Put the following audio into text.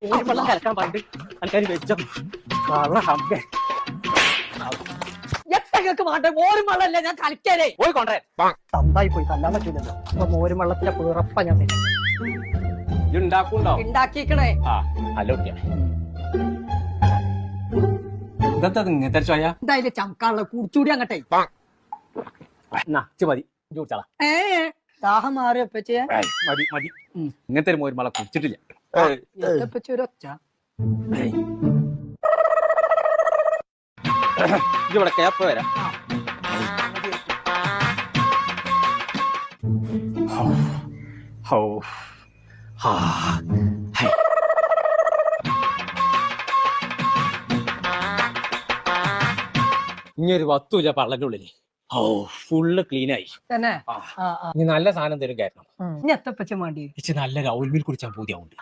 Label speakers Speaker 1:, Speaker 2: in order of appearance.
Speaker 1: വെള്ളം കലക്കാൻ പറഞ്ഞിട്ട് ആൾക്കാർ വെച്ചോ എത്രയൊക്കെ മാട്ടെ മോരും വെള്ളമല്ല ഞാൻ കളിക്കാനേ പോയി കൊണ്ടേ തന്തായി പോയി കല്ലാൻ പറ്റൂലല്ലോ അപ്പൊ മോരും വെള്ളത്തിന്റെ പിറപ്പ ഞാൻ
Speaker 2: ഉണ്ടാക്കുണ്ടോ
Speaker 1: ഉണ്ടാക്കിക്കണേ
Speaker 2: ആ അല്ല കുട്ടിയാ ഇതെന്താ ഇങ്ങനത്തെ ചോയ
Speaker 1: എന്തായാലും ചമക്കാനുള്ള കുടിച്ചൂടി അങ്ങട്ടെ
Speaker 2: മതി ചോദിച്ചാളാ
Speaker 1: ദാഹം മാറിയപ്പച്ചേ
Speaker 2: മതി മതി ഇങ്ങനത്തെ ഒരു മോരുമള കുടിച്ചിട്ടില്ല
Speaker 1: എപ്പച്ച ഒരു ഒച്ച
Speaker 2: ഇവിടെ കേപ്പ വരാം ഇനിയൊരു വസ്തുല്ല പള്ളന്റെ ഉള്ളില് ഫുള്ള് ക്ലീനായി
Speaker 1: തന്നെ
Speaker 2: ഇനി നല്ല സാധനം തരും കാരണം
Speaker 1: ഇനി എത്തപ്പച്ച വേണ്ടി
Speaker 2: നല്ലൊരു ഔൽ മീൽ കുടിച്ചാൽ പൂതിയാവുണ്ട്